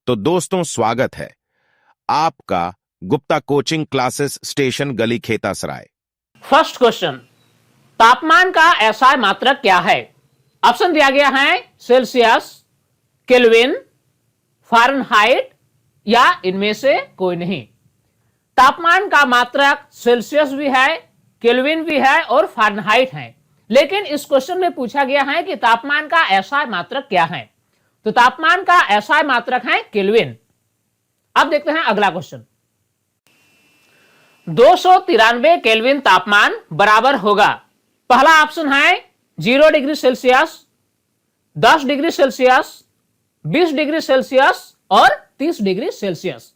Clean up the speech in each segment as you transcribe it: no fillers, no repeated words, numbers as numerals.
तो दोस्तों स्वागत है आपका गुप्ता कोचिंग क्लासेस स्टेशन गली खेतासराय। फर्स्ट क्वेश्चन, तापमान का एसआई मात्रक क्या है? ऑप्शन दिया गया है सेल्सियस, केल्विन, फ़ारेनहाइट या इनमें से कोई नहीं। तापमान का मात्रक सेल्सियस भी है, केल्विन भी है और फ़ारेनहाइट है, लेकिन इस क्वेश्चन में पूछा गया है कि तापमान का एसआई मात्रक क्या है। तो तापमान का एसआई मात्रक है केल्विन। अब देखते हैं अगला क्वेश्चन। 293 केल्विन तापमान बराबर होगा, पहला ऑप्शन है 0 degree Celsius, 10 degree Celsius, 20 degree Celsius और 30 डिग्री सेल्सियस।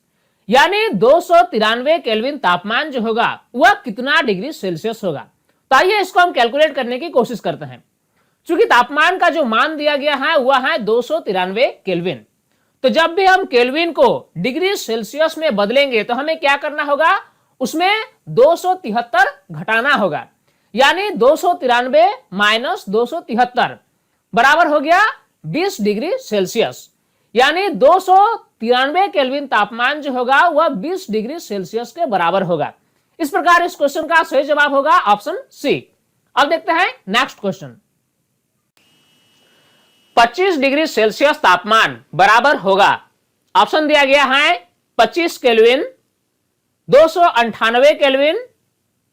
यानी 293 केल्विन तापमान जो होगा वह कितना डिग्री सेल्सियस होगा। तो आइए इसको हम कैलकुलेट करने की कोशिश करते हैं। चूंकि तापमान का जो मान दिया गया है वह है 293 केल्विन, तो जब भी हम केल्विन को डिग्री सेल्सियस में बदलेंगे तो हमें क्या करना होगा, उसमें 273 घटाना होगा। यानी 293 माइनस 273 बराबर हो गया 20 डिग्री सेल्सियस। यानी 293 केल्विन तापमान जो होगा वह 20 डिग्री सेल्सियस के बराबर होगा। इस प्रकार इस क्वेश्चन का सही जवाब होगा ऑप्शन सी। अब देखते हैं नेक्स्ट क्वेश्चन। 25 डिग्री सेल्सियस तापमान बराबर होगा, ऑप्शन दिया गया है 25 केल्विन, 298 केल्विन,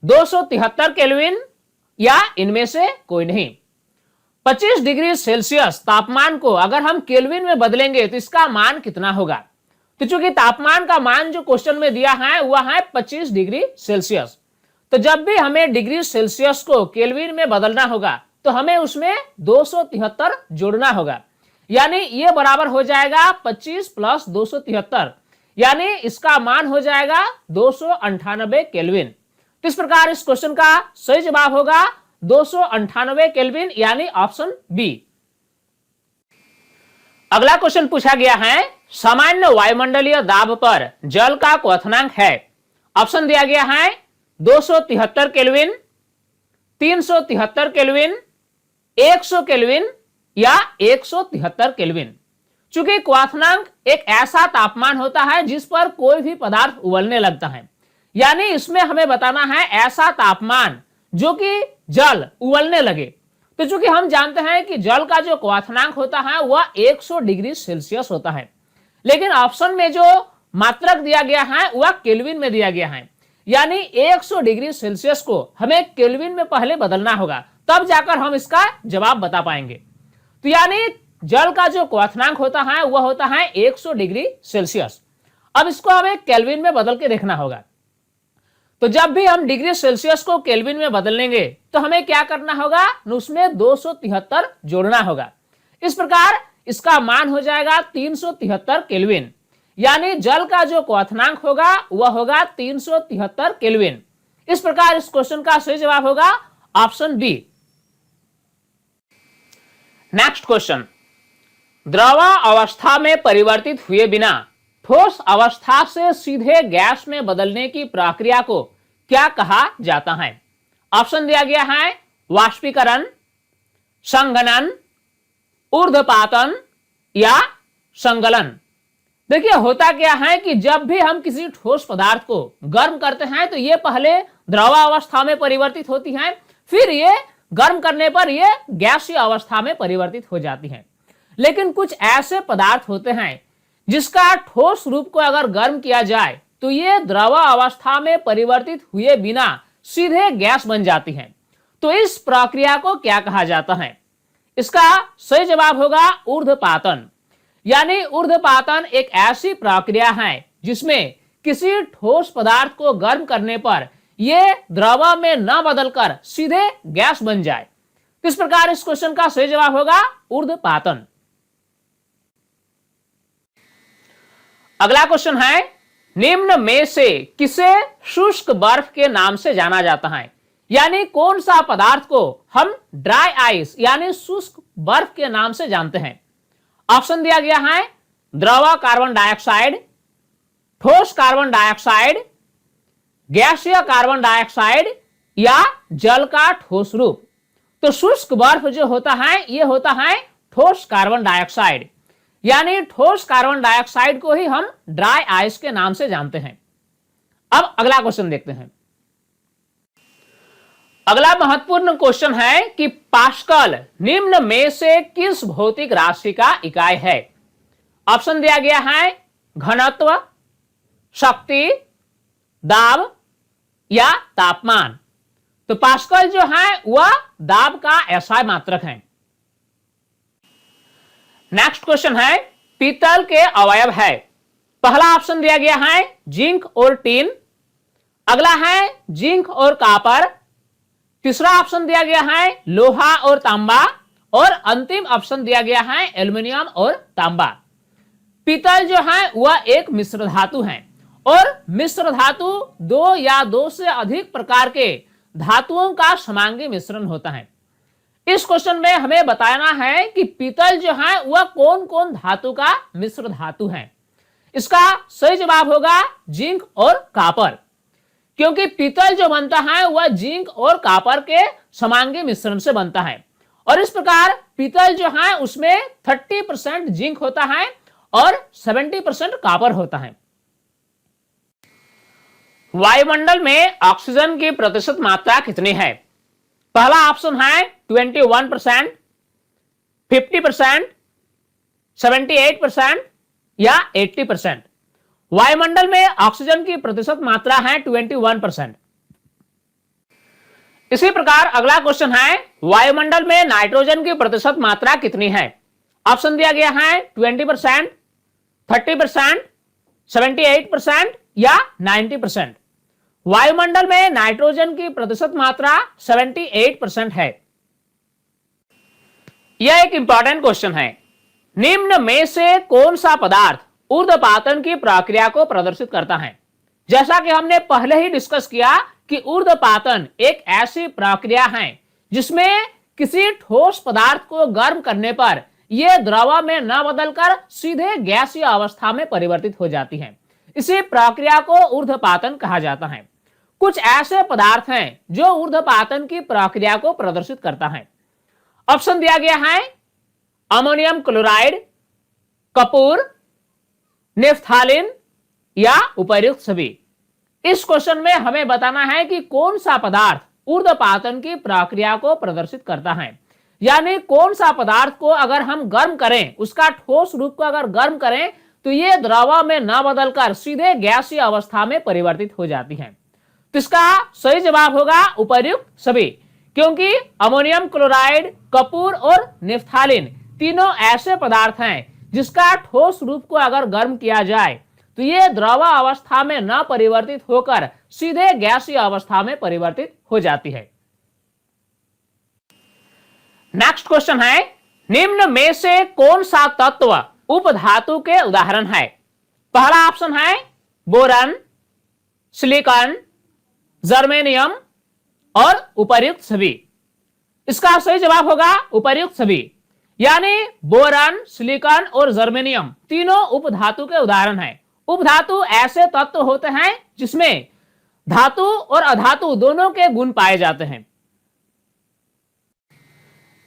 273 केल्विन या इनमें से कोई नहीं। 25 डिग्री सेल्सियस तापमान को अगर हम केल्विन में बदलेंगे तो इसका मान कितना होगा। तो चूंकि तापमान का मान जो क्वेश्चन में दिया है वह है 25 डिग्री सेल्सियस, तो जब भी हमें डिग्री सेल्सियस को केल्विन में बदलना होगा तो हमें उसमें 273 जोड़ना होगा। यानी ये बराबर हो जाएगा 25 प्लस 273, यानी इसका मान हो जाएगा 298 केल्विन। तो इस प्रकार इस क्वेश्चन का सही जवाब होगा 298 केल्विन, यानी ऑप्शन बी। अगला क्वेश्चन पूछा गया है सामान्य वायुमंडलीय दाब पर जल का क्वथनांक है। ऑप्शन दिया गया है 273 केल्विन, 373 केल्विन, 100 केल्विन या 173 केल्विन। चूंकि क्वथनांक एक ऐसा तापमान होता है जिस पर कोई भी पदार्थ उबलने लगता है, यानी इसमें हमें बताना है ऐसा तापमान जो कि जल उबलने लगे। तो चूंकि हम जानते हैं कि जल का जो क्वथनांक होता है वह 100 डिग्री सेल्सियस होता है, लेकिन ऑप्शन में जो मात्रक दिया गया है वह केल्विन में दिया गया है। यानी 100 डिग्री सेल्सियस को हमें केल्विन में पहले बदलना होगा, तब जाकर हम इसका जवाब बता पाएंगे। तो यानी जल का जो क्वथनांक होता है वह होता है 100 डिग्री सेल्सियस। अब इसको हमें केल्विन में बदल के देखना होगा। तो जब भी हम डिग्री सेल्सियस को केल्विन में बदलेंगे तो हमें क्या करना होगा, उसमें 273 जोड़ना होगा। इस प्रकार इसका मान हो जाएगा 373 केल्विन। यानी जल का जो क्वथनांक होगा वह होगा 373 केल्विन। इस प्रकार इस क्वेश्चन का सही जवाब होगा ऑप्शन बी। नेक्स्ट क्वेश्चन, द्रव अवस्था में परिवर्तित हुए बिना ठोस अवस्था से सीधे गैस में बदलने की प्रक्रिया को क्या कहा जाता है। ऑप्शन दिया गया है वाष्पीकरण, संघनन, ऊर्ध्वपातन या संगलन। देखिए होता क्या है कि जब भी हम किसी ठोस पदार्थ को गर्म करते हैं तो ये पहले द्रव अवस्था में परिवर्तित होती है, फिर ये गर्म करने पर ये गैसीय अवस्था में परिवर्तित हो जाती है। लेकिन कुछ ऐसे पदार्थ होते हैं जिसका ठोस रूप को अगर गर्म किया जाए तो ये द्रव अवस्था में परिवर्तित हुए बिना सीधे गैस बन जाती है। तो इस प्रक्रिया को क्या कहा जाता है? इसका सही जवाब होगा ऊर्ध्वपातन। यानी ऊर्ध्वपातन एक ऐसी प्रक्रिया है जिसमें किसी ठोस पदार्थ को गर्म करने पर यह द्रव में न बदलकर सीधे गैस बन जाए। इस प्रकार इस क्वेश्चन का सही जवाब होगा ऊर्ध्वपातन। अगला क्वेश्चन है निम्न में से किसे शुष्क बर्फ के नाम से जाना जाता है। यानी कौन सा पदार्थ को हम ड्राई आइस यानी शुष्क बर्फ के नाम से जानते हैं। ऑप्शन दिया गया है द्रव कार्बन डाइऑक्साइड, ठोस कार्बन डाइऑक्साइड, गैसीय कार्बन डाइऑक्साइड या जल का ठोस रूप। तो शुष्क बर्फ जो होता है यह होता है ठोस कार्बन डाइऑक्साइड। यानी ठोस कार्बन डाइऑक्साइड को ही हम ड्राई आइस के नाम से जानते हैं। अब अगला क्वेश्चन देखते हैं। अगला महत्वपूर्ण क्वेश्चन है कि पास्कल निम्न में से किस भौतिक राशि का इकाई है? ऑप्शन दिया गया है घनत्व, शक्ति, दाब या तापमान। तो पास्कल जो है वह दाब का एसआई मात्रक है। नेक्स्ट क्वेश्चन है पीतल के अवयव है। पहला ऑप्शन दिया गया है जिंक और टिन, अगला है जिंक और कॉपर, तीसरा ऑप्शन दिया गया है लोहा और तांबा और अंतिम ऑप्शन दिया गया है एल्युमिनियम और तांबा। पीतल जो है वह एक मिश्र धातु है और मिश्र धातु दो या दो से अधिक प्रकार के धातुओं का समांगी मिश्रण होता है। इस क्वेश्चन में हमें बताना है कि पीतल जो है वह कौन कौन धातु का मिश्र धातु है। इसका सही जवाब होगा जिंक और कॉपर, क्योंकि पीतल जो बनता है वह जिंक और कॉपर के समांगी मिश्रण से बनता है और इस प्रकार पीतल जो है उसमें 30% जिंक होता है और 70% कॉपर होता है। वायुमंडल में ऑक्सीजन की प्रतिशत मात्रा कितनी है? पहला ऑप्शन है 21%, 50%, 78% या 80%। वायुमंडल में ऑक्सीजन की प्रतिशत मात्रा है 21%। इसी प्रकार अगला क्वेश्चन है वायुमंडल में नाइट्रोजन की प्रतिशत मात्रा कितनी है? ऑप्शन दिया गया है 20%, 30%, 78% या 90%। वायुमंडल में नाइट्रोजन की प्रतिशत मात्रा 78% है। यह एक इंपॉर्टेंट क्वेश्चन है। निम्न में से कौन सा पदार्थ ऊर्ध्वपातन की प्रक्रिया को प्रदर्शित करता है? जैसा कि हमने पहले ही डिस्कस किया कि ऊर्ध्वपातन एक ऐसी प्रक्रिया है जिसमें किसी ठोस पदार्थ को गर्म करने पर यह द्रव में न बदलकर सीधे गैसीय अवस्था में परिवर्तित हो जाती है। इसी प्रक्रिया को ऊर्ध्वपातन कहा जाता है। कुछ ऐसे पदार्थ हैं जो ऊर्ध्वपातन की प्रक्रिया को प्रदर्शित करता है। ऑप्शन दिया गया है अमोनियम क्लोराइड, कपूर, नेफ्थालिन या उपर्युक्त सभी। इस क्वेश्चन में हमें बताना है कि कौन सा पदार्थ ऊर्ध्वपातन की प्रक्रिया को प्रदर्शित करता है, यानी कौन सा पदार्थ को अगर हम गर्म करें, उसका ठोस रूप को अगर गर्म करें तो यह द्रव में न बदलकर सीधे गैसीय अवस्था में परिवर्तित हो जाती है। तो इसका सही जवाब होगा उपर्युक्त सभी, क्योंकि अमोनियम क्लोराइड, कपूर और नेफ्थालिन तीनों ऐसे पदार्थ हैं जिसका ठोस रूप को अगर गर्म किया जाए तो यह द्रव अवस्था में न परिवर्तित होकर सीधे गैसीय अवस्था में परिवर्तित हो जाती है। नेक्स्ट क्वेश्चन है निम्न में से कौन सा तत्व उपधातु के उदाहरण है? पहला ऑप्शन है बोरन, सिलिकॉन, जर्मेनियम और उपर्युक्त सभी। इसका सही जवाब होगा उपर्युक्त सभी, यानी बोरन, सिलिकॉन और जर्मेनियम तीनों उपधातु के उदाहरण हैं। उपधातु ऐसे तत्व होते हैं जिसमें धातु और अधातु दोनों के गुण पाए जाते हैं।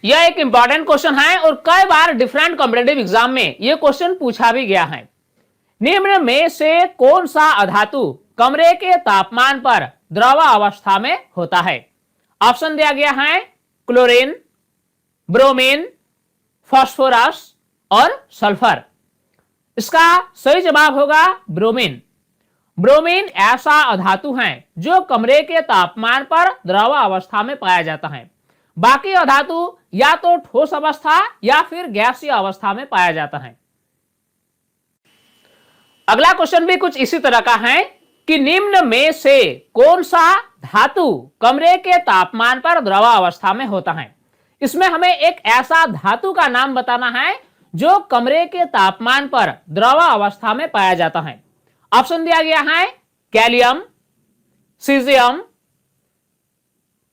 यह एक इंपॉर्टेंट क्वेश्चन है और कई बार डिफरेंट कॉम्पिटिटिव एग्जाम में यह क्वेश्चन पूछा भी गया है। निम्न में से कौन सा अधातु कमरे के तापमान पर द्रव अवस्था में होता है? ऑप्शन दिया गया है क्लोरीन, ब्रोमीन, फास्फोरस और सल्फर। इसका सही जवाब होगा ब्रोमीन। ब्रोमीन ऐसा अधातु है जो कमरे के तापमान पर द्रव अवस्था में पाया जाता है। बाकी अधातु या तो ठोस अवस्था या फिर गैसीय अवस्था में पाया जाता है। अगला क्वेश्चन भी कुछ इसी तरह का है कि निम्न में से कौन सा धातु कमरे के तापमान पर द्रव अवस्था में होता है? इसमें हमें एक ऐसा धातु का नाम बताना है जो कमरे के तापमान पर द्रव अवस्था में पाया जाता है। ऑप्शन दिया गया है गैलियम, सीजियम,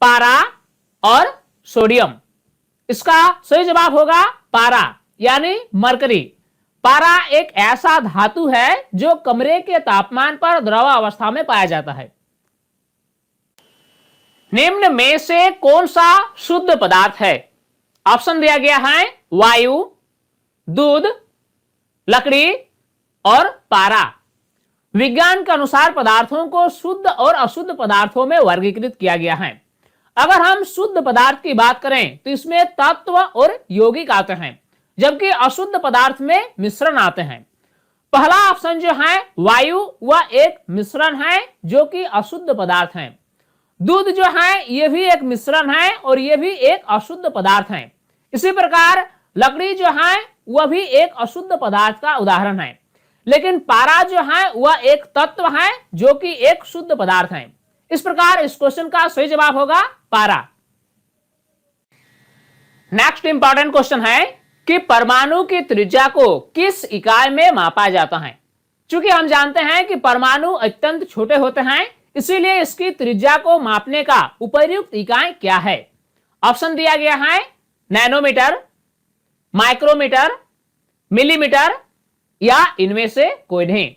पारा और सोडियम। इसका सही जवाब होगा पारा, यानी मरकरी। पारा एक ऐसा धातु है जो कमरे के तापमान पर द्रव अवस्था में पाया जाता है। निम्न में से कौन सा शुद्ध पदार्थ है? ऑप्शन दिया गया है वायु, दूध, लकड़ी और पारा। विज्ञान के अनुसार पदार्थों को शुद्ध और अशुद्ध पदार्थों में वर्गीकृत किया गया है। अगर हम शुद्ध पदार्थ की बात करें तो इसमें तत्व और यौगिक आते हैं, जबकि अशुद्ध पदार्थ में मिश्रण आते हैं। पहला ऑप्शन जो है वायु, वह एक मिश्रण है जो कि अशुद्ध पदार्थ है। दूध जो है यह भी एक मिश्रण है और यह भी एक अशुद्ध पदार्थ है। इसी प्रकार लकड़ी जो है वह भी एक अशुद्ध पदार्थ का उदाहरण है, लेकिन पारा जो है वह एक तत्व है जो कि एक शुद्ध पदार्थ है। इस प्रकार इस क्वेश्चन का सही जवाब होगा पारा। नेक्स्ट इंपॉर्टेंट क्वेश्चन है कि परमाणु की त्रिज्या को किस इकाई में मापा जाता है। चूंकि हम जानते हैं कि परमाणु अत्यंत छोटे होते हैं, इसीलिए इसकी त्रिज्या को मापने का उपयुक्त इकाई क्या है। ऑप्शन दिया गया है नैनोमीटर, माइक्रोमीटर, मिलीमीटर या इनमें से कोई नहीं।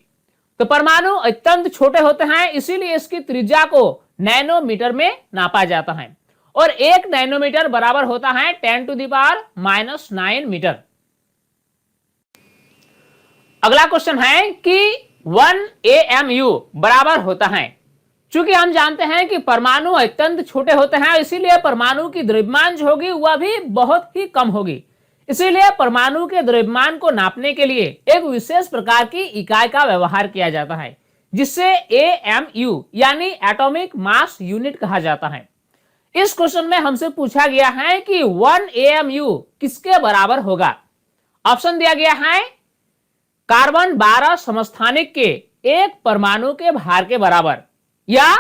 तो परमाणु अत्यंत छोटे होते हैं, इसीलिए इसकी त्रिज्या को नैनोमीटर में नापा जाता है और 1 नैनोमीटर बराबर होता है 10⁻⁻⁹ मीटर। अगला क्वेश्चन है कि 1 AMU बराबर होता है। चूंकि हम जानते हैं कि परमाणु अत्यंत छोटे होते हैं, इसीलिए परमाणु की द्रव्यमान जो होगी वह भी बहुत ही कम होगी। इसीलिए परमाणु के द्रव्यमान को नापने के लिए एक विशेष प्रकार की इकाई का व्यवहार किया जाता है, जिससे AMU यानी एटॉमिक मास यूनिट कहा जाता है। इस क्वेश्चन में हमसे पूछा गया है कि 1 AMU किसके बराबर होगा। ऑप्शन दिया गया है कार्बन 12 समस्थानिक के एक परमाणु के भार के बराबर, या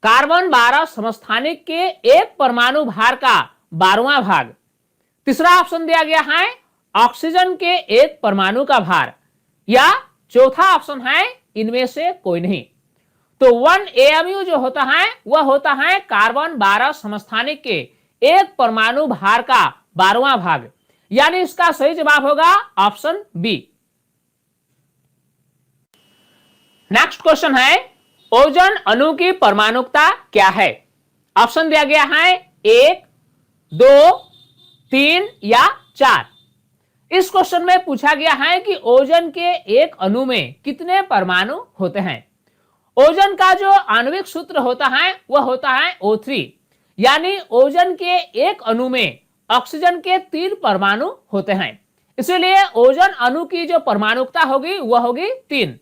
कार्बन 12 समस्थानिक के एक परमाणु भार का 12वां भाग। तीसरा ऑप्शन दिया गया है ऑक्सीजन के एक परमाणु का भार, या चौथा ऑप्शन है इनमें से कोई नहीं। तो 1 AMU जो होता है वह होता है कार्बन 12 समस्थानिक के एक परमाणु भार का 12वां भाग, यानी इसका सही जवाब होगा ऑप्शन बी। नेक्स्ट क्वेश्चन है ओजोन अणु की परमाणुकता क्या है। ऑप्शन दिया गया है 1, 2, 3 या 4। इस क्वेश्चन में पूछा गया है कि ओजोन के एक अणु में कितने परमाणु होते हैं। ओजोन का जो आणविक सूत्र होता है वह होता है O3, यानी ओजोन के एक अणु में ऑक्सीजन के 3 परमाणु होते हैं, इसीलिए ओजोन अणु की जो परमाणुकता होगी वह होगी 3।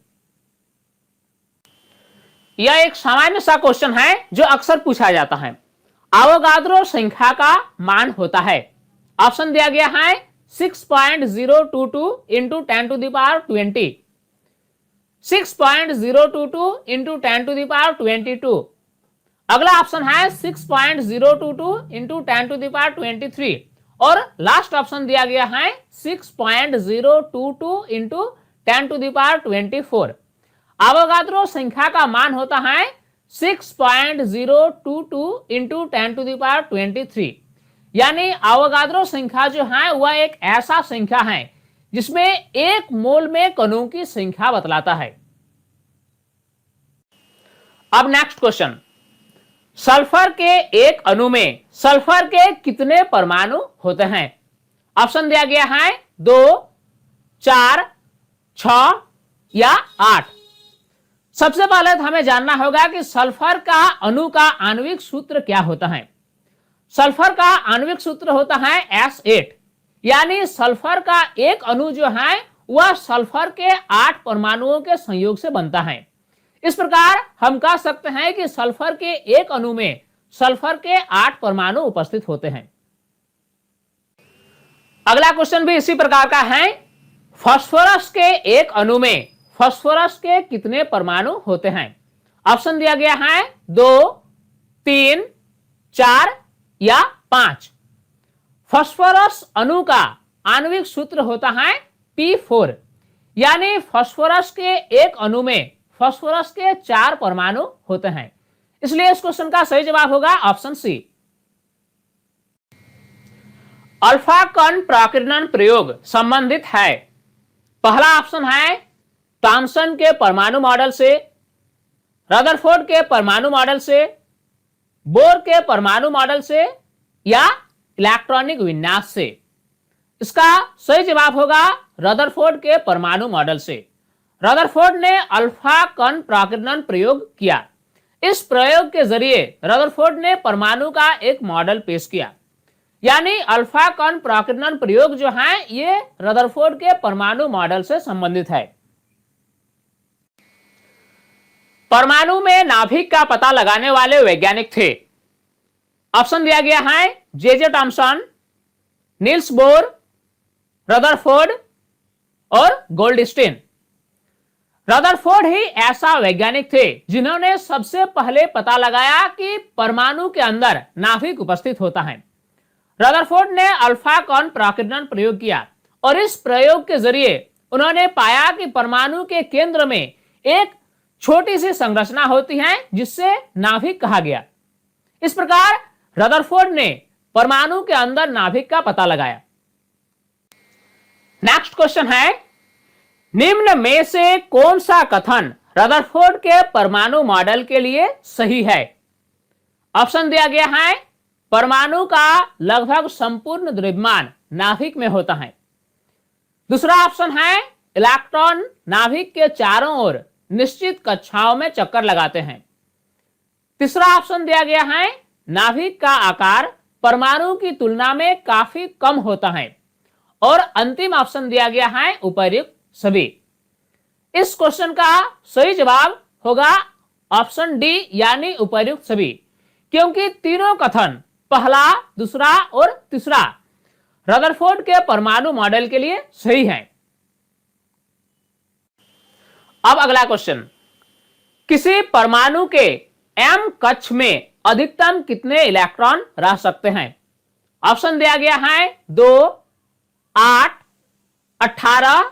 यह एक सामान्य सा क्वेश्चन है जो अक्सर पूछा जाता है। आवोगाद्रो संख्या का मान होता है। ऑप्शन दिया गया है 6.022 इंटू 10⁻20, 6.022 इंटू 10⁻22। अगला ऑप्शन है 6.022 इंटू 10⁻23 और लास्ट ऑप्शन दिया गया है 6.022 इंटू 10⁻24। आवोगाद्रो संख्या का मान होता है 6.022 इंटू 10⁻23, यानी आवोगाद्रो संख्या जो है वह एक ऐसा संख्या है जिसमें एक मोल में कणों की संख्या बतलाता है। अब नेक्स्ट क्वेश्चन, सल्फर के एक अणु में सल्फर के कितने परमाणु होते हैं। ऑप्शन दिया गया है 2, 4, 6 या 8। सबसे पहले तो हमें जानना होगा कि सल्फर का अणु का आणविक सूत्र क्या होता है। सल्फर का आणविक सूत्र होता है S8, यानी सल्फर का एक अणु जो है वह सल्फर के 8 परमाणुओं के संयोग से बनता है। इस प्रकार हम कह सकते हैं कि सल्फर के एक अणु में सल्फर के 8 परमाणु उपस्थित होते हैं। अगला क्वेश्चन भी इसी प्रकार का है। फास्फोरस के एक अणु में फास्फोरस के कितने परमाणु होते हैं। ऑप्शन दिया गया है 2, 3, 4 या 5। फास्फोरस अणु का आणविक सूत्र होता है P4, यानी फास्फोरस के एक अणु में फास्फोरस के 4 परमाणु होते हैं, इसलिए इस क्वेश्चन का सही जवाब होगा ऑप्शन सी। अल्फा कण प्राकीर्णन प्रयोग संबंधित है। पहला ऑप्शन है थॉमसन के परमाणु मॉडल से, रदरफोर्ड के परमाणु मॉडल से, बोर के परमाणु मॉडल से या इलेक्ट्रॉनिक विन्यास से। इसका सही जवाब होगा रदरफोर्ड के परमाणु मॉडल से। रदरफोर्ड ने अल्फा कण प्राकीर्णन प्रयोग किया। इस प्रयोग के जरिए रदरफोर्ड ने परमाणु का एक मॉडल पेश किया। यानी अल्फा कण प्राकीर्णन प्रयोग जो है ये रदरफोर्ड के परमाणु मॉडल से संबंधित है। परमाणु में नाभिक का पता लगाने वाले वैज्ञानिक थे। ऑप्शन दिया गया है J Thomson, Niels Bohr, Rutherford और गोल्डस्टीन। रदरफोर्ड ही ऐसा वैज्ञानिक थे जिन्होंने सबसे पहले पता लगाया कि परमाणु के अंदर नाभिक उपस्थित होता है। रदरफोर्ड ने अल्फा कण प्राकीर्णन प्रयोग किया और इस प्रयोग के जरिए उन्होंने पाया कि परमाणु के केंद्र में एक छोटी सी संरचना होती है जिससे नाभिक कहा गया। इस प्रकार रदरफोर्ड ने परमाणु के अंदर नाभिक का पता लगाया। नेक्स्ट क्वेश्चन है, निम्न में से कौन सा कथन रदरफोर्ड के परमाणु मॉडल के लिए सही है? ऑप्शन दिया गया है परमाणु का लगभग संपूर्ण द्रव्यमान नाभिक में होता है। दूसरा ऑप्शन है इलेक्ट्रॉन नाभिक के चारों ओर निश्चित कक्षाओं में चक्कर लगाते हैं। तीसरा ऑप्शन दिया गया है नाभिक का आकार परमाणु की तुलना में काफी कम होता है। और अंतिम ऑप्शन दिया गया है उपर्युक्त सभी। इस क्वेश्चन का सही जवाब होगा ऑप्शन डी यानी उपर्युक्त सभी, क्योंकि तीनों कथन पहला, दूसरा और तीसरा रदरफोर्ड के परमाणु मॉडल के लिए सही है। अब अगला क्वेश्चन, किसी परमाणु के m कक्ष में अधिकतम कितने इलेक्ट्रॉन रह सकते हैं? ऑप्शन दिया गया है 2, 8, 18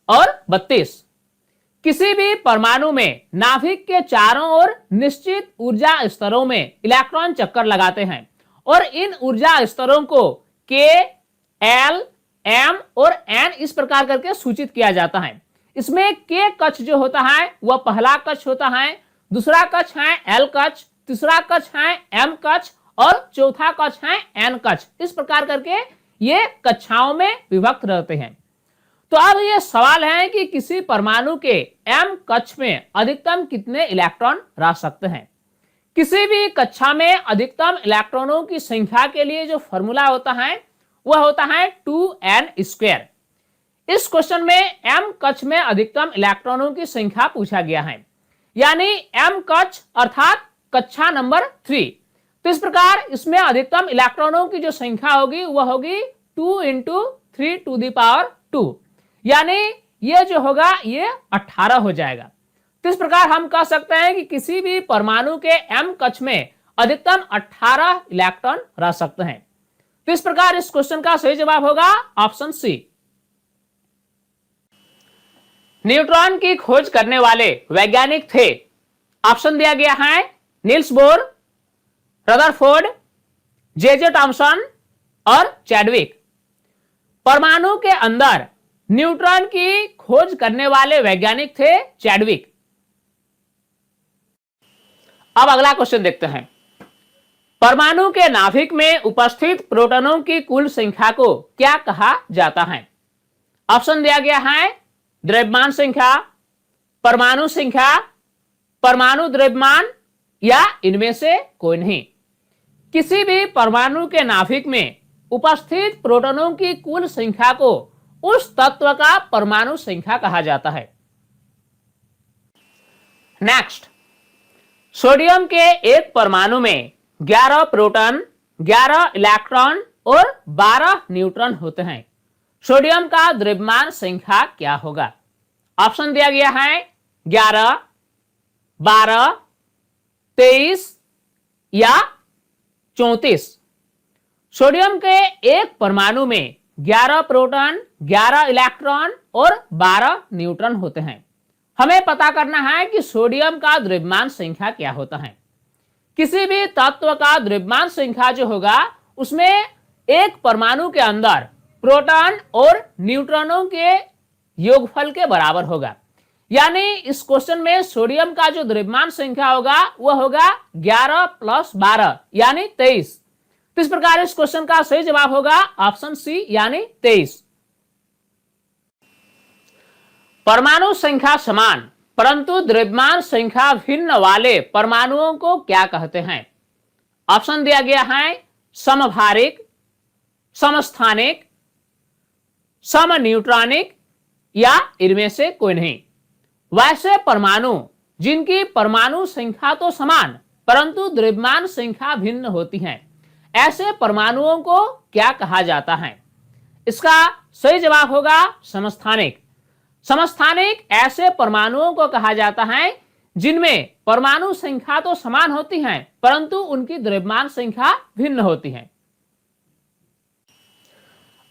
और 32। किसी भी परमाणु में नाभिक के चारों ओर निश्चित ऊर्जा स्तरों में इलेक्ट्रॉन चक्कर लगाते हैं और इन ऊर्जा स्तरों को K, L, M और N इस प्रकार करके सूचित किया जाता है। इसमें K कक्ष जो होता है वह पहला कक्ष होता है, दूसरा कक्ष है L कक्ष, तीसरा कक्ष है M कक्ष और चौथा कक्ष है N कक्ष। इस प्रकार करके ये कक्षाओं में विभक्त रहते हैं। तो अब ये सवाल है कि किसी परमाणु के M कक्ष में अधिकतम कितने इलेक्ट्रॉन रह सकते हैं? किसी भी कक्षा में अधिकतम इलेक्ट्रॉनों की संख्या के लिए जो फॉर्मूला होता है वह होता है 2n²। इस क्वेश्चन में M कक्ष में अधिकतम इलेक्ट्रॉनों की संख्या पूछा गया है, यानी M कक्ष अर्थात कक्षा नंबर 3। तो इस प्रकार इसमें अधिकतम इलेक्ट्रॉनों की जो संख्या होगी वह होगी 2 × 3⁻², यानी ये जो होगा ये 18 हो जाएगा। तो इस प्रकार हम कह सकते हैं कि किसी भी परमाणु के M कक्ष में अधिकतम 18 इलेक्ट्रॉन रह सकते हैं। तो इस प्रकार इस क्वेश्चन का सही जवाब होगा ऑप्शन सी। न्यूट्रॉन की खोज करने वाले वैज्ञानिक थे। ऑप्शन दिया गया है Niels Bohr, Rutherford, J Thomson और चैडविक। परमाणु के अंदर न्यूट्रॉन की खोज करने वाले वैज्ञानिक थे चैडविक। अब अगला क्वेश्चन देखते हैं, परमाणु के नाभिक में उपस्थित प्रोटॉनों की कुल संख्या को क्या कहा जाता है? ऑप्शन दिया गया है द्रव्यमान संख्या, परमाणु संख्या, परमाणु द्रव्यमान या इनमें से कोई नहीं। किसी भी परमाणु के नाभिक में उपस्थित प्रोटॉनों की कुल संख्या को उस तत्व का परमाणु संख्या कहा जाता है। नेक्स्ट, सोडियम के एक परमाणु में 11 प्रोटॉन, 11 इलेक्ट्रॉन और 12 न्यूट्रॉन होते हैं। सोडियम का द्रव्यमान संख्या क्या होगा? ऑप्शन दिया गया है 11, 12, 23 या 34। सोडियम के एक परमाणु में 11 प्रोटॉन, 11 इलेक्ट्रॉन और 12 न्यूट्रॉन होते हैं। हमें पता करना है कि सोडियम का द्रव्यमान संख्या क्या होता है। किसी भी तत्व का द्रव्यमान संख्या जो होगा उसमें एक परमाणु के अंदर प्रोटॉन और न्यूट्रॉनों के योगफल के बराबर होगा। यानी इस क्वेश्चन में सोडियम का जो द्रव्यमान संख्या होगा वह होगा 11 + 12 यानी 23। तो इस प्रकार इस क्वेश्चन का सही जवाब होगा ऑप्शन सी यानी 23। परमाणु संख्या समान परंतु द्रव्यमान संख्या भिन्न वाले परमाणुओं को क्या कहते हैं? ऑप्शन दिया गया है समभारिक, समस्थानिक, समन्यूट्रॉनिक या इनमें से कोई नहीं। वैसे परमाणु जिनकी परमाणु संख्या तो समान परंतु द्रव्यमान संख्या भिन्न होती है, ऐसे परमाणुओं को क्या कहा जाता है? इसका सही जवाब होगा समस्थानिक। समस्थानिक ऐसे परमाणुओं को कहा जाता है जिनमें परमाणु संख्या तो समान होती है परंतु उनकी द्रव्यमान संख्या भिन्न होती है।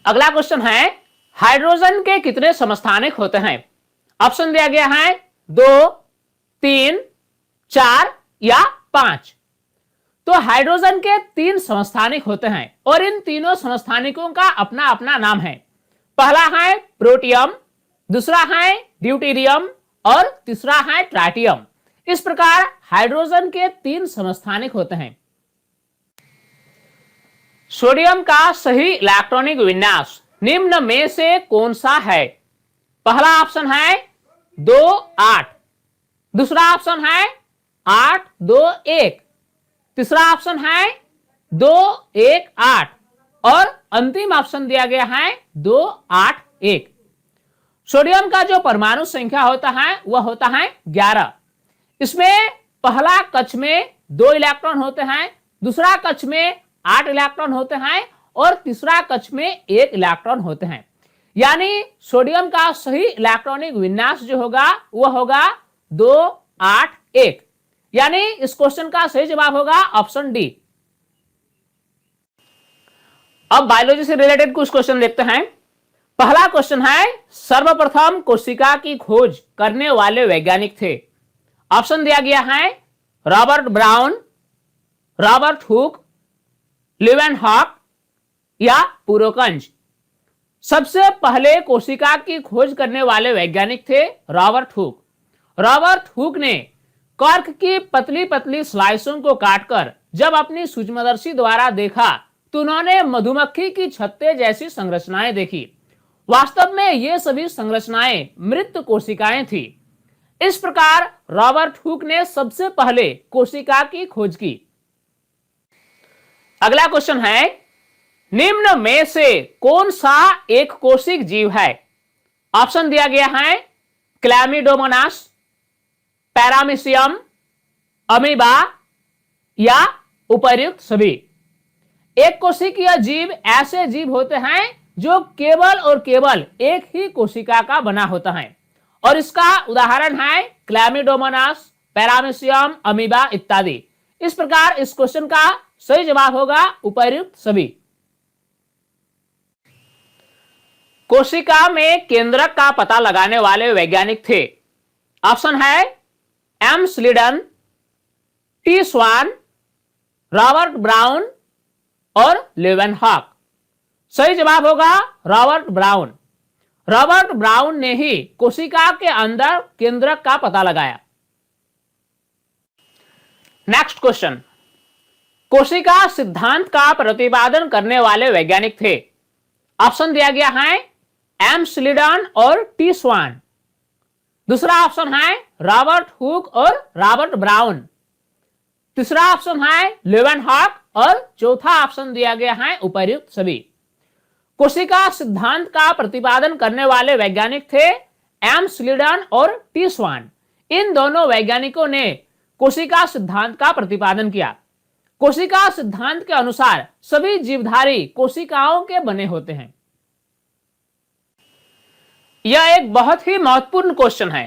अगला क्वेश्चन है हाइड्रोजन के कितने समस्थानिक होते हैं? ऑप्शन दिया गया है 2, 3, 4 या 5। तो हाइड्रोजन के 3 समस्थानिक होते हैं और इन तीनों समस्थानिकों का अपना अपना नाम है। पहला है प्रोटियम, दूसरा है ड्यूटेरियम और तीसरा है ट्राइटियम। इस प्रकार हाइड्रोजन के 3 समस्थानिक होते हैं। सोडियम का सही इलेक्ट्रॉनिक विन्यास निम्न में से कौन सा है? पहला ऑप्शन है 2, 8, दूसरा ऑप्शन है 8, 2, 1, तीसरा ऑप्शन है 2, 1, 8 और अंतिम ऑप्शन दिया गया है 2, 8, 1। सोडियम का जो परमाणु संख्या होता है वह होता है 11। इसमें पहला कक्ष में 2 इलेक्ट्रॉन होते हैं, दूसरा कक्ष में 8 इलेक्ट्रॉन होते हैं और तीसरा कक्ष में 1 इलेक्ट्रॉन होते हैं। यानी सोडियम का सही इलेक्ट्रॉनिक विन्यास जो होगा वह होगा 2, 8, 1। यानी इस क्वेश्चन का सही जवाब होगा ऑप्शन डी। अब बायोलॉजी से रिलेटेड कुछ क्वेश्चन देखते हैं। पहला क्वेश्चन है सर्वप्रथम कोशिका की खोज करने वाले वैज्ञानिक थे। ऑप्शन दिया गया है Robert brown, Robert Hooke, Leeuwenhoek या पुरोकंज। सबसे पहले कोशिका की खोज करने वाले वैज्ञानिक थे रॉबर्ट हुक। रॉबर्ट हुक ने कॉर्क की पतली पतली स्लाइसों को काटकर जब अपनी सूक्ष्मदर्शी द्वारा देखा तो उन्होंने मधुमक्खी की छत्ते जैसी संरचनाएं देखी। वास्तव में ये सभी संरचनाएं मृत कोशिकाएं थी। इस प्रकार रॉबर्ट हुक ने सबसे पहले कोशिका की खोज की। अगला क्वेश्चन है निम्न में से कौन सा एक कोशिक जीव है? ऑप्शन दिया गया है क्लैमिडोमोनास, पैरामीशियम, अमीबा या उपर्युक्त सभी। एक कोशिकीय जीव ऐसे जीव होते हैं जो केवल और केवल एक ही कोशिका का बना होता है और इसका उदाहरण है क्लैमिडोमोनास, पैरामीशियम, अमीबा इत्यादि। इस प्रकार इस क्वेश्चन का सही जवाब होगा उपर्युक्त सभी। कोशिका में केंद्रक का पता लगाने वाले वैज्ञानिक थे। ऑप्शन है एम स्लीडन, टी स्वान, रॉबर्ट ब्राउन और लीवेनहॉक। सही जवाब होगा रॉबर्ट ब्राउन। रॉबर्ट ब्राउन ने ही कोशिका के अंदर केंद्रक का पता लगाया। नेक्स्ट क्वेश्चन, कोशिका सिद्धांत का प्रतिपादन करने वाले वैज्ञानिक थे। ऑप्शन दिया गया है एम स्लीडन और टी स्वान। दूसरा ऑप्शन है रॉबर्ट हुक और रॉबर्ट ब्राउन। तीसरा ऑप्शन है लीवेनहॉक और चौथा ऑप्शन दिया गया है उपर्युक्त सभी। कोशिका सिद्धांत का प्रतिपादन करने वाले वैज्ञानिक थे एम स्लीडन और टी स्वान। इन दोनों वैज्ञानिकों ने कोशिका सिद्धांत का प्रतिपादन किया। कोशिका सिद्धांत के अनुसार सभी जीवधारी कोशिकाओं के बने होते हैं। यह एक बहुत ही महत्वपूर्ण क्वेश्चन है।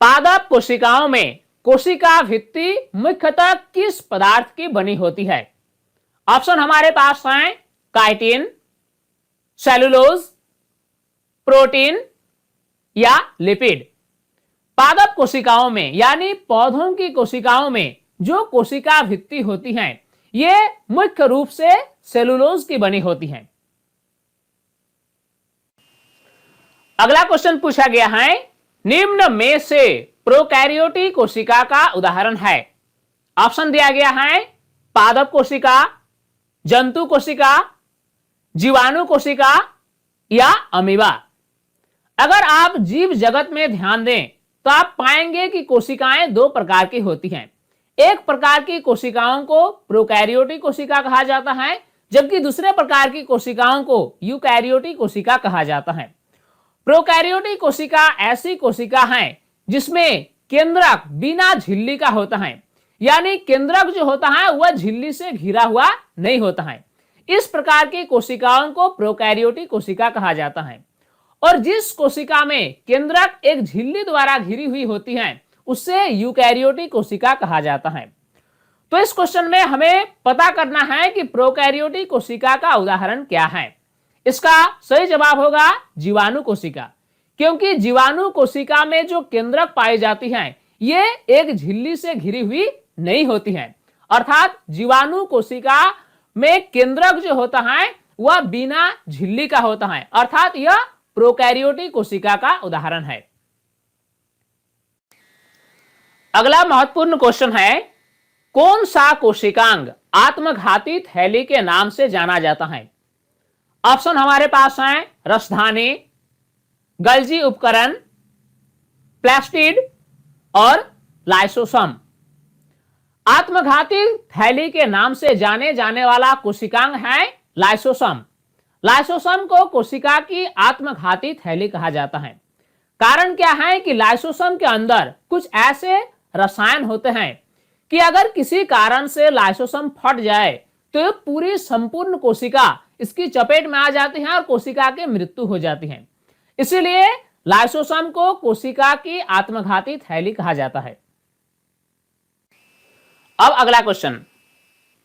पादप कोशिकाओं में कोशिका भित्ति मुख्यतः किस पदार्थ की बनी होती है? ऑप्शन हमारे पास हैं काइटिन, सेलुलोज, प्रोटीन या लिपिड। पादप कोशिकाओं में यानी पौधों की कोशिकाओं में जो कोशिका भित्ति होती हैं, ये मुख्य रूप से सेलुलोज की बनी होती हैं। अगला क्वेश्चन पूछा गया है निम्न में से प्रोकैरियोटिक कोशिका का उदाहरण है। ऑप्शन दिया गया है पादप कोशिका, जंतु कोशिका, जीवाणु कोशिका या अमीबा। अगर आप जीव जगत में ध्यान दें तो आप पाएंगे कि कोशिकाएं दो प्रकार की होती हैं। एक प्रकार की कोशिकाओं को प्रोकैरियोटिक कोशिका कहा जाता है, जबकि दूसरे प्रकार की कोशिकाओं को यूकैरियोटिक कोशिका कहा जाता है। प्रोकैरियोटिक कोशिका ऐसी कोशिका है जिसमें केंद्रक बिना झिल्ली का होता है, यानी केंद्रक जो होता है वह झिल्ली से घिरा हुआ नहीं होता है। इस प्रकार की कोशिकाओं को प्रोकैरियोटिक कोशिका कहा जाता है। और जिस कोशिका में केंद्रक एक झिल्ली द्वारा घिरी हुई होती है उससे यूकैरियोटिक कोशिका कहा जाता है। तो इस क्वेश्चन में हमें पता करना है कि प्रोकैरियोटिक कोशिका का उदाहरण क्या है। इसका सही जवाब होगा जीवाणु कोशिका, क्योंकि जीवाणु कोशिका में जो केंद्रक पाई जाती है ये एक झिल्ली से घिरी हुई नहीं होती है, अर्थात जीवाणु कोशिका में केंद्रक जो होता है वह बिना झिल्ली का होता है, अर्थात यह प्रोकैरियोटिक कोशिका का उदाहरण है। अगला महत्वपूर्ण क्वेश्चन है, कौन सा कोशिकांग आत्मघाती थैली के नाम से जाना जाता है? ऑप्शन हमारे पास हैं रसधानी, गल्जी उपकरण, प्लास्टिड और लाइसोसोम। आत्मघाती थैली के नाम से जाने जाने वाला कोशिकांग है लाइसोसोम। लाइसोसोम को कोशिका की आत्मघाती थैली कहा जाता है। कारण क्या है कि लाइसोसोम के अंदर कुछ ऐसे रसायन होते हैं कि अगर किसी कारण से लाइसोसोम फट जाए तो ये पूरी संपूर्ण कोशिका इसकी चपेट में आ जाती है और कोशिका की मृत्यु हो जाती है। इसीलिए लाइसोसोम को कोशिका की आत्मघाती थैली कहा जाता है। अब अगला क्वेश्चन,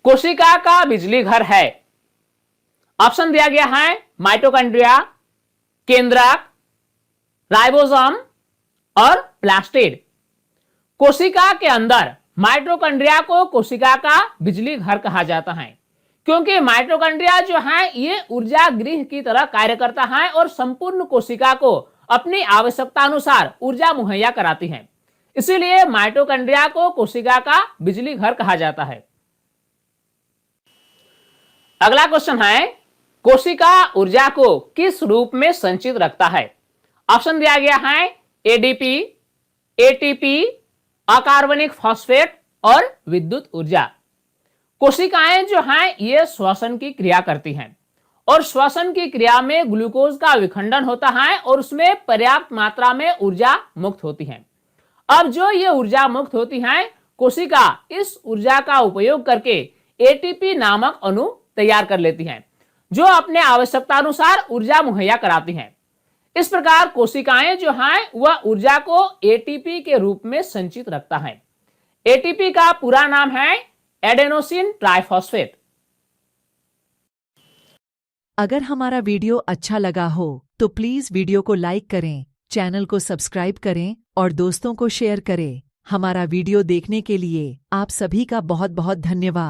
कोशिका का बिजली घर है। ऑप्शन दिया गया है माइटोकॉन्ड्रिया, केंद्रक, राइबोसोम और प्लास्टिड। कोशिका के अंदर माइटोकॉन्ड्रिया को कोशिका का बिजली घर कहा जाता है, क्योंकि माइटोकॉन्ड्रिया जो है ये ऊर्जा गृह की तरह कार्य करता है और संपूर्ण कोशिका को अपनी आवश्यकता अनुसार ऊर्जा मुहैया कराती है। इसीलिए माइटोकॉन्ड्रिया को कोशिका का बिजली घर कहा जाता है। अगला क्वेश्चन है, कोशिका ऊर्जा को किस रूप में संचित रखता है? ऑप्शन दिया गया है एडीपी, एटीपी, अकार्बनिक फॉस्फेट और विद्युत ऊर्जा। कोशिकाएं जो हैं ये श्वसन की क्रिया करती हैं और श्वसन की क्रिया में ग्लूकोज का विखंडन होता है और उसमें पर्याप्त मात्रा में ऊर्जा मुक्त होती है। अब जो ये ऊर्जा मुक्त होती है, कोशिका इस ऊर्जा का उपयोग करके एटीपी नामक अणु तैयार कर लेती है जो अपने आवश्यकता अनुसार ऊर्जा मुहैया कराती हैं। इस प्रकार कोशिकाएं जो हैं वह ऊर्जा को एटीपी के रूप में संचित रखता है। एटीपी का पूरा नाम है एडेनोसिन ट्राइफॉस्फेट। अगर हमारा वीडियो अच्छा लगा हो तो प्लीज वीडियो को लाइक करें, चैनल को सब्सक्राइब करें और दोस्तों को शेयर करें। हमारा वीडियो देखने के लिए आप सभी का बहुत बहुत धन्यवाद।